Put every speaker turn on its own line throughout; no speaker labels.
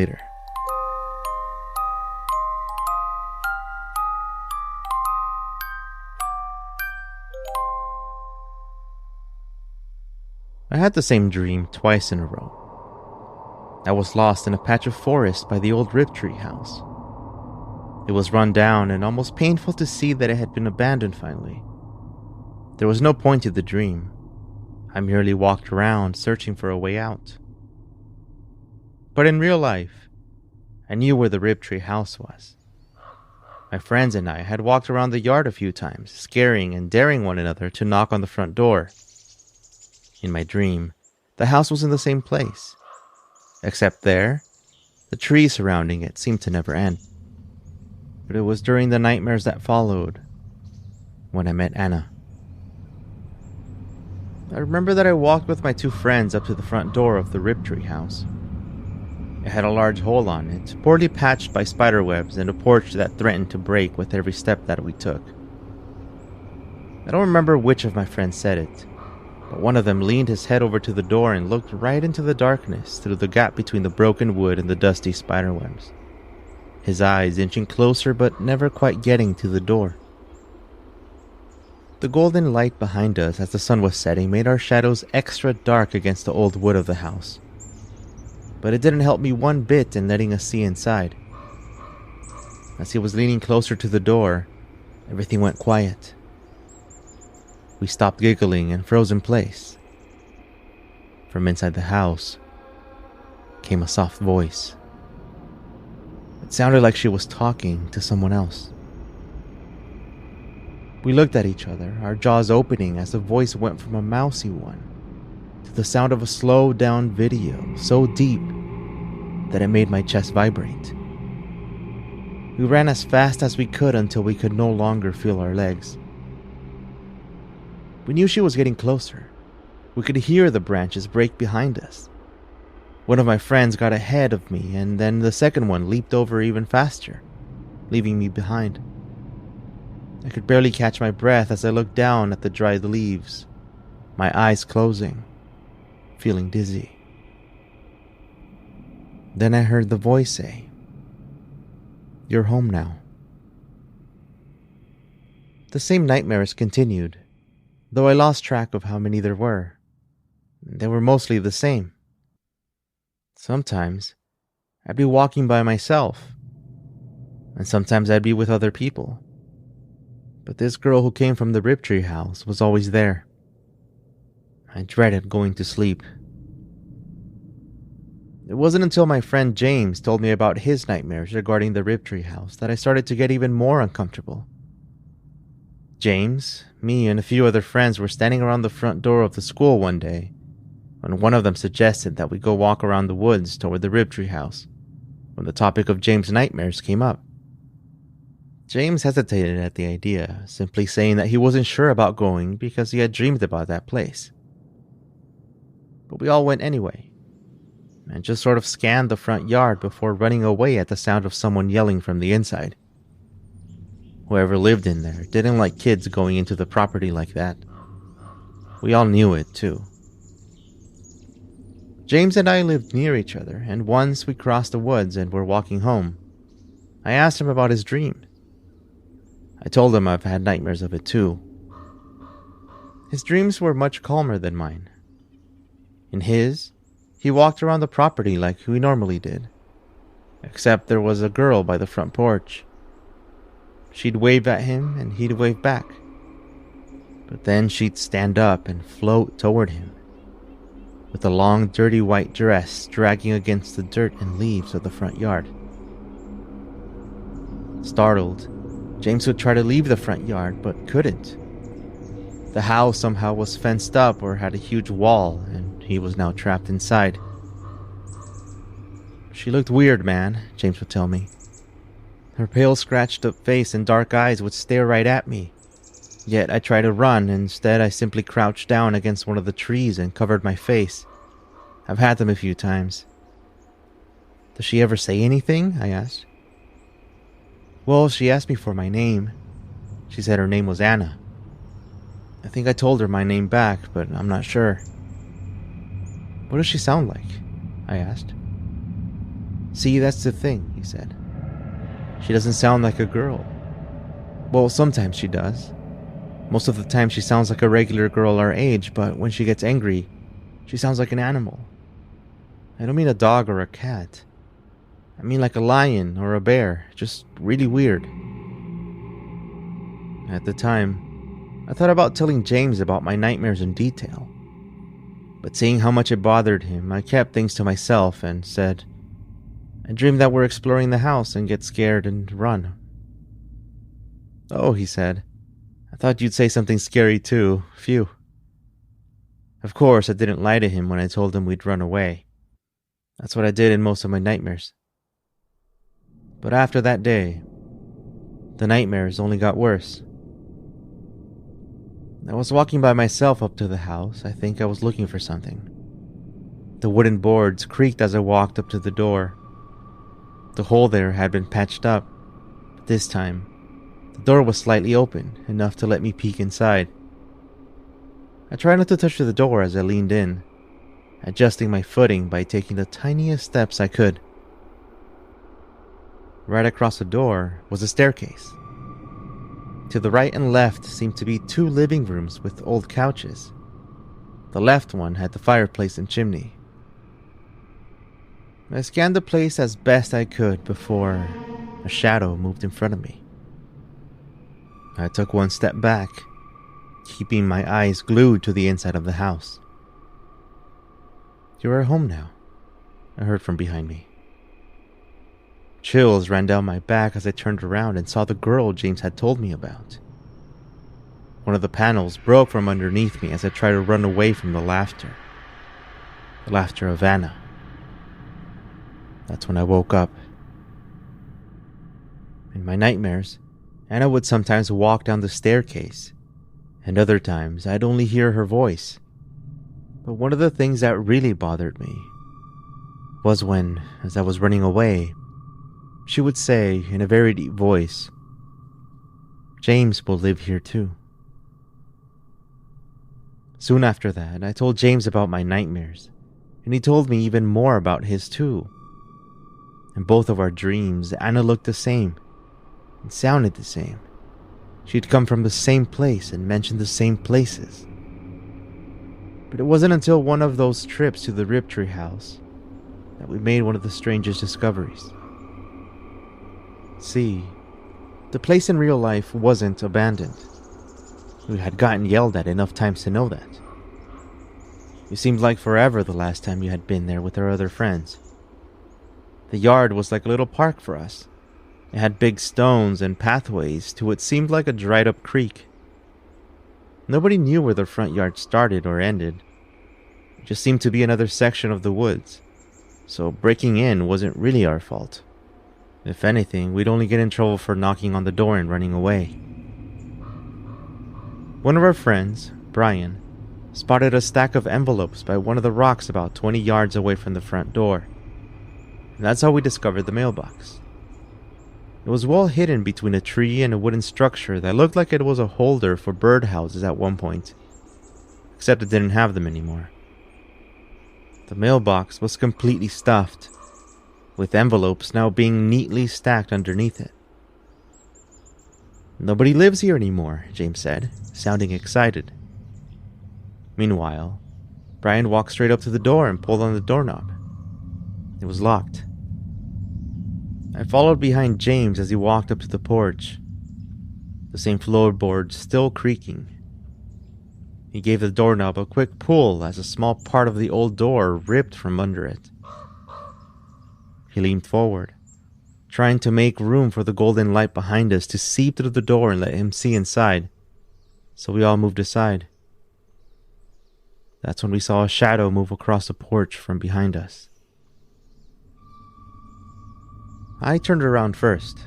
later. I had the same dream twice in a row. I was lost in a patch of forest by the old Riptree house. It was run down and almost painful to see that it had been abandoned finally. There was no point to the dream. I merely walked around searching for a way out. But in real life, I knew where the Riptree house was. My friends and I had walked around the yard a few times, scaring and daring one another to knock on the front door. In my dream, the house was in the same place. Except there, the trees surrounding it seemed to never end. But it was during the nightmares that followed when I met Anna. I remember that I walked with my two friends up to the front door of the Riptree house. It had a large hole on it, poorly patched by spiderwebs, and a porch that threatened to break with every step that we took. I don't remember which of my friends said it, but one of them leaned his head over to the door and looked right into the darkness through the gap between the broken wood and the dusty spiderwebs, his eyes inching closer but never quite getting to the door. The golden light behind us as the sun was setting made our shadows extra dark against the old wood of the house. But it didn't help me one bit in letting us see inside. As he was leaning closer to the door, everything went quiet. We stopped giggling and froze in place. From inside the house came a soft voice. It sounded like she was talking to someone else. We looked at each other, our jaws opening as the voice went from a mousy one to the sound of a slowed down video so deep that it made my chest vibrate. We ran as fast as we could until we could no longer feel our legs. We knew she was getting closer. We could hear the branches break behind us. One of my friends got ahead of me, and then the second one leaped over even faster, leaving me behind. I could barely catch my breath as I looked down at the dried leaves, my eyes closing, feeling dizzy. Then I heard the voice say, "You're home now." The same nightmares continued, though I lost track of how many there were. They were mostly the same. Sometimes I'd be walking by myself, and sometimes I'd be with other people. But this girl who came from the Riptree house was always there. I dreaded going to sleep. It wasn't until my friend James told me about his nightmares regarding the Riptree house that I started to get even more uncomfortable. James, me, and a few other friends were standing around the front door of the school one day when one of them suggested that we go walk around the woods toward the Riptree house when the topic of James' nightmares came up. James hesitated at the idea, simply saying that he wasn't sure about going because he had dreamed about that place. But we all went anyway, and just sort of scanned the front yard before running away at the sound of someone yelling from the inside. Whoever lived in there didn't like kids going into the property like that. We all knew it, too. James and I lived near each other, and once we crossed the woods and were walking home, I asked him about his dream. I told him I've had nightmares of it too. His dreams were much calmer than mine. In his, he walked around the property like we normally did, except there was a girl by the front porch. She'd wave at him and he'd wave back, but then she'd stand up and float toward him, with a long dirty white dress dragging against the dirt and leaves of the front yard. Startled, James would try to leave the front yard, but couldn't. The house somehow was fenced up or had a huge wall, and he was now trapped inside. She looked weird, man, James would tell me. Her pale, scratched-up face and dark eyes would stare right at me. Yet I tried to run, and instead I simply crouched down against one of the trees and covered my face. I've had them a few times. Does she ever say anything? I asked. Well, she asked me for my name. She said her name was Anna. I think I told her my name back, but I'm not sure. What does she sound like? I asked. See, that's the thing, he said. She doesn't sound like a girl. Well, sometimes she does. Most of the time she sounds like a regular girl our age, but when she gets angry, she sounds like an animal. I don't mean a dog or a cat. I mean like a lion or a bear, just really weird. At the time, I thought about telling James about my nightmares in detail. But seeing how much it bothered him, I kept things to myself and said, I dreamed that we're exploring the house and get scared and run. Oh, he said, I thought you'd say something scary too. Phew. Of course, I didn't lie to him when I told him we'd run away. That's what I did in most of my nightmares. But after that day, the nightmares only got worse. I was walking by myself up to the house. I think I was looking for something. The wooden boards creaked as I walked up to the door. The hole there had been patched up, but this time, the door was slightly open, enough to let me peek inside. I tried not to touch the door as I leaned in, adjusting my footing by taking the tiniest steps I could. Right across the door was a staircase. To the right and left seemed to be 2 living rooms with old couches. The left one had the fireplace and chimney. I scanned the place as best I could before a shadow moved in front of me. I took one step back, keeping my eyes glued to the inside of the house. You are home now, I heard from behind me. Chills ran down my back as I turned around and saw the girl James had told me about. One of the panels broke from underneath me as I tried to run away from the laughter. The laughter of Anna. That's when I woke up. In my nightmares, Anna would sometimes walk down the staircase, and other times I'd only hear her voice. But one of the things that really bothered me was when, as I was running away, she would say in a very deep voice, James will live here too. Soon after that, I told James about my nightmares, and he told me even more about his too. In both of our dreams, Anna looked the same and sounded the same. She'd come from the same place and mentioned the same places. But it wasn't until one of those trips to the Riptree house that we made one of the strangest discoveries. See, the place in real life wasn't abandoned. We had gotten yelled at enough times to know that. It seemed like forever the last time you had been there with our other friends. The yard was like a little park for us. It had big stones and pathways to what seemed like a dried-up creek. Nobody knew where the front yard started or ended. It just seemed to be another section of the woods, so breaking in wasn't really our fault. If anything, we'd only get in trouble for knocking on the door and running away. One of our friends, Brian, spotted a stack of envelopes by one of the rocks about 20 yards away from the front door. And that's how we discovered the mailbox. It was well hidden between a tree and a wooden structure that looked like it was a holder for birdhouses at one point, except it didn't have them anymore. The mailbox was completely stuffed, with envelopes now being neatly stacked underneath it. Nobody lives here anymore, James said, sounding excited. Meanwhile, Brian walked straight up to the door and pulled on the doorknob. It was locked. I followed behind James as he walked up to the porch, the same floorboards still creaking. He gave the doorknob a quick pull as a small part of the old door ripped from under it. He leaned forward, trying to make room for the golden light behind us to seep through the door and let him see inside, so we all moved aside. That's when we saw a shadow move across the porch from behind us. I turned around first.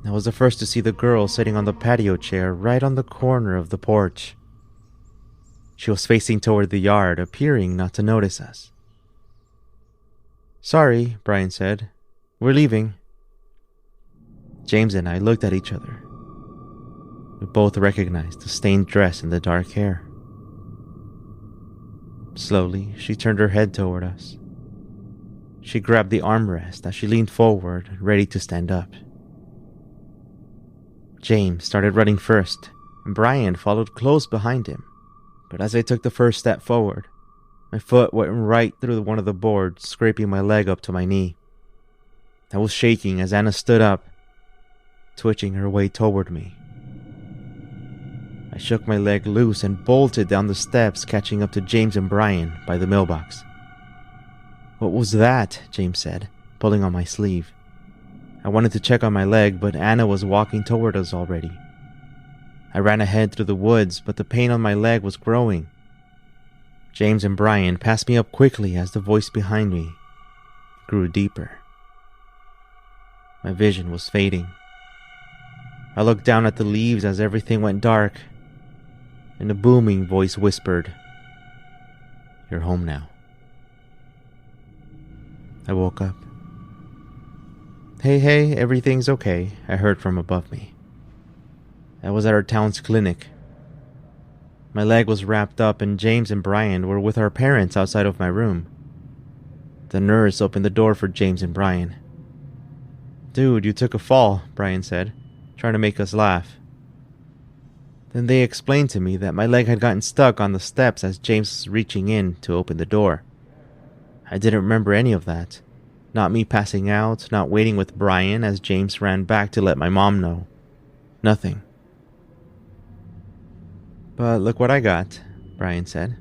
I was the first to see the girl sitting on the patio chair right on the corner of the porch. She was facing toward the yard, appearing not to notice us. Sorry, Brian said. We're leaving. James and I looked at each other. We both recognized the stained dress and the dark hair. Slowly, she turned her head toward us. She grabbed the armrest as she leaned forward, ready to stand up. James started running first, and Brian followed close behind him. But as I took the first step forward, my foot went right through one of the boards, scraping my leg up to my knee. I was shaking as Anna stood up, twitching her way toward me. I shook my leg loose and bolted down the steps, catching up to James and Brian by the mailbox. "What was that?" James said, pulling on my sleeve. I wanted to check on my leg, but Anna was walking toward us already. I ran ahead through the woods, but the pain on my leg was growing. James and Brian passed me up quickly as the voice behind me grew deeper. My vision was fading. I looked down at the leaves as everything went dark, and a booming voice whispered, "You're home now." I woke up. Hey, everything's okay," I heard from above me. I was at our town's clinic. My leg was wrapped up and James and Brian were with our parents outside of my room. The nurse opened the door for James and Brian. "Dude, you took a fall," Brian said, trying to make us laugh. Then they explained to me that my leg had gotten stuck on the steps as James was reaching in to open the door. I didn't remember any of that. Not me passing out, not waiting with Brian as James ran back to let my mom know. Nothing. "But look what I got," Brian said,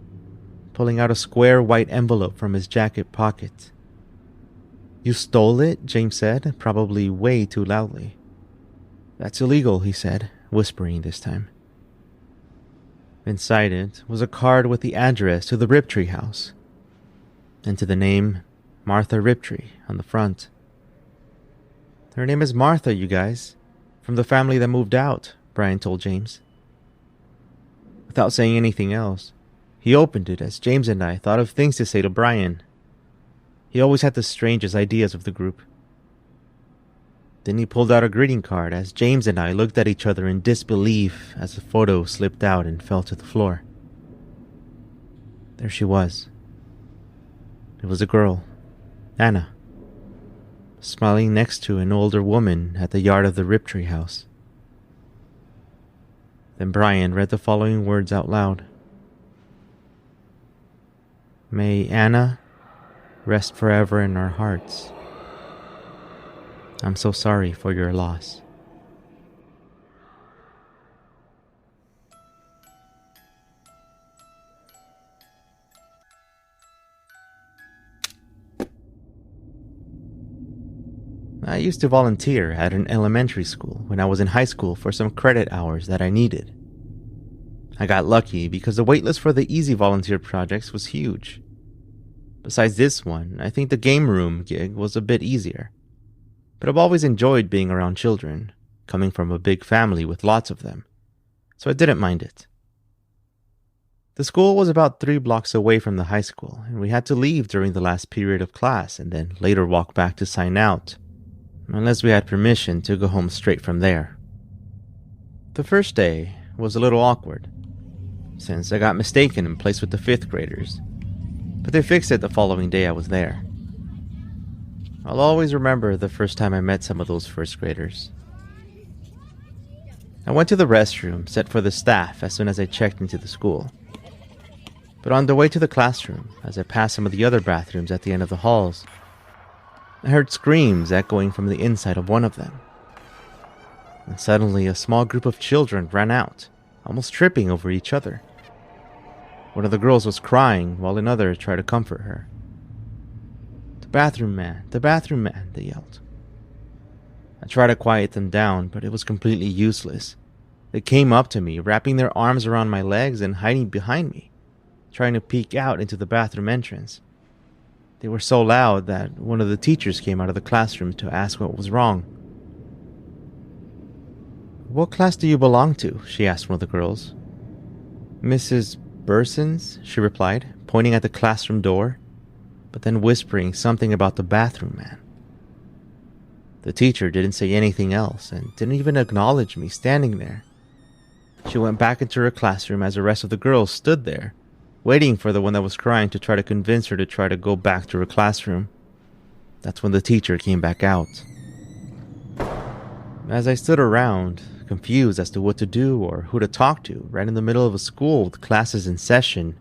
pulling out a square white envelope from his jacket pocket. "You stole it?" James said, probably way too loudly. "That's illegal," he said, whispering this time. Inside it was a card with the address to the Riptree house, and to the name Martha Riptree on the front. "Her name is Martha, you guys, from the family that moved out," Brian told James. Without saying anything else, he opened it as James and I thought of things to say to Brian. He always had the strangest ideas of the group. Then he pulled out a greeting card as James and I looked at each other in disbelief as the photo slipped out and fell to the floor. There she was. It was a girl, Anna, smiling next to an older woman at the yard of the Riptree house. Then Brian read the following words out loud. "May Anna rest forever in our hearts. I'm so sorry for your loss." I used to volunteer at an elementary school when I was in high school for some credit hours that I needed. I got lucky because the waitlist for the easy volunteer projects was huge. Besides this one, I think the game room gig was a bit easier. But I've always enjoyed being around children, coming from a big family with lots of them, so I didn't mind it. The school was about 3 blocks away from the high school, and we had to leave during the last period of class and then later walk back to sign out, unless we had permission to go home straight from there. The first day was a little awkward, since I got mistaken and placed with the 5th graders, but they fixed it the following day I was there. I'll always remember the first time I met some of those 1st graders. I went to the restroom set for the staff as soon as I checked into the school. But on the way to the classroom, as I passed some of the other bathrooms at the end of the halls, I heard screams echoing from the inside of one of them. And suddenly a small group of children ran out, almost tripping over each other. One of the girls was crying while another tried to comfort her. The bathroom man, they yelled. I tried to quiet them down, but it was completely useless. They came up to me, wrapping their arms around my legs and hiding behind me, trying to peek out into the bathroom entrance. They were so loud that one of the teachers came out of the classroom to ask what was wrong. "What class do you belong to?" she asked one of the girls. "Mrs. Burson's," she replied, pointing at the classroom door, but then whispering something about the bathroom man. The teacher didn't say anything else and didn't even acknowledge me standing there. She went back into her classroom as the rest of the girls stood there, waiting for the one that was crying to try to convince her to try to go back to her classroom. That's when the teacher came back out. As I stood around, confused as to what to do or who to talk to, right in the middle of a school with classes in session,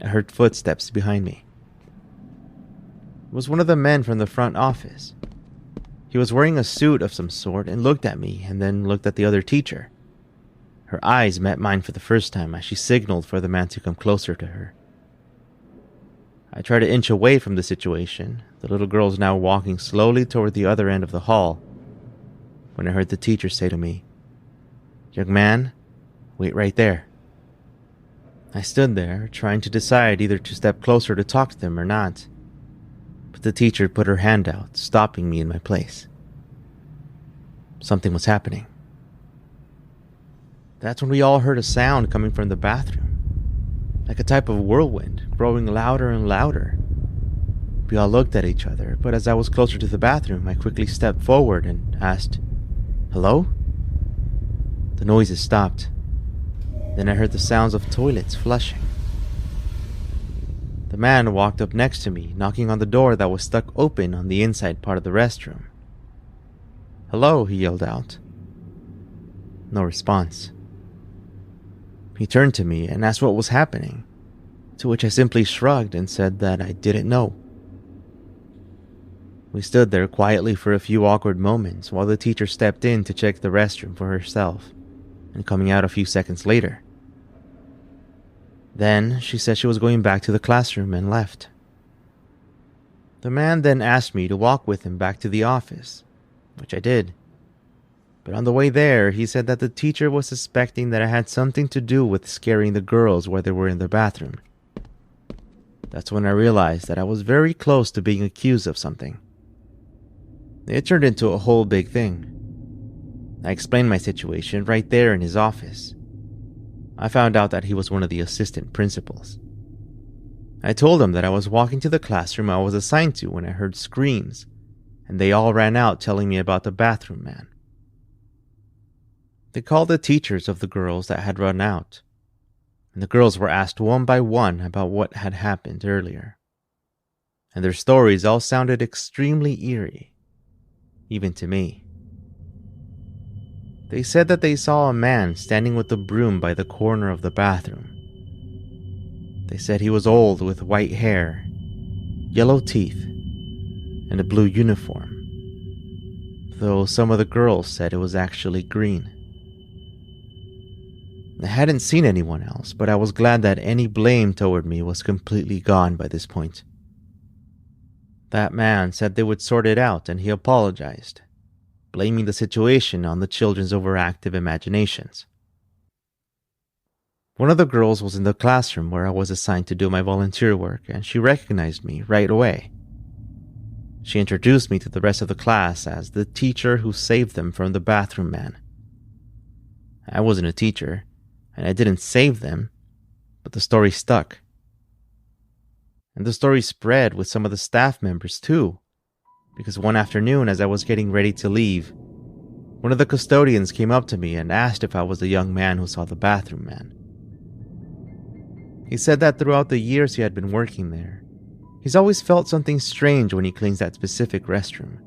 I heard footsteps behind me. It was one of the men from the front office. He was wearing a suit of some sort and looked at me and then looked at the other teacher. Her eyes met mine for the first time as she signaled for the man to come closer to her. I tried to inch away from the situation, the little girls now walking slowly toward the other end of the hall, when I heard the teacher say to me, "Young man, wait right there." I stood there, trying to decide either to step closer to talk to them or not, but the teacher put her hand out, stopping me in my place. Something was happening. That's when we all heard a sound coming from the bathroom, like a type of whirlwind, growing louder and louder. We all looked at each other, but as I was closer to the bathroom, I quickly stepped forward and asked, "Hello?" The noises stopped. Then I heard the sounds of toilets flushing. The man walked up next to me, knocking on the door that was stuck open on the inside part of the restroom. "Hello," he yelled out. No response. He turned to me and asked what was happening, to which I simply shrugged and said that I didn't know. We stood there quietly for a few awkward moments while the teacher stepped in to check the restroom for herself, and coming out a few seconds later. Then she said she was going back to the classroom and left. The man then asked me to walk with him back to the office, which I did. But on the way there, he said that the teacher was suspecting that I had something to do with scaring the girls while they were in the bathroom. That's when I realized that I was very close to being accused of something. It turned into a whole big thing. I explained my situation right there in his office. I found out that he was one of the assistant principals. I told him that I was walking to the classroom I was assigned to when I heard screams, and they all ran out telling me about the bathroom man. They called the teachers of the girls that had run out, and the girls were asked one by one about what had happened earlier. And their stories all sounded extremely eerie, even to me. They said that they saw a man standing with a broom by the corner of the bathroom. They said he was old with white hair, yellow teeth, and a blue uniform, though some of the girls said it was actually green. I hadn't seen anyone else, but I was glad that any blame toward me was completely gone by this point. That man said they would sort it out, and he apologized, blaming the situation on the children's overactive imaginations. One of the girls was in the classroom where I was assigned to do my volunteer work, and she recognized me right away. She introduced me to the rest of the class as the teacher who saved them from the bathroom man. I wasn't a teacher, and I didn't save them, but the story stuck. And the story spread with some of the staff members too, because one afternoon as I was getting ready to leave, one of the custodians came up to me and asked if I was the young man who saw the bathroom man. He said that throughout the years he had been working there, he's always felt something strange when he cleans that specific restroom,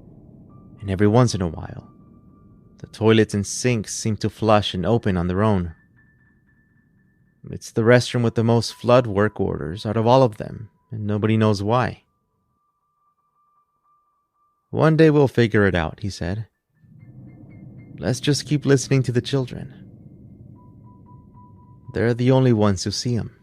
and every once in a while, the toilets and sinks seem to flush and open on their own. It's the restroom with the most flood work orders out of all of them, and nobody knows why. "One day we'll figure it out," he said. "Let's just keep listening to the children. They're the only ones who see him."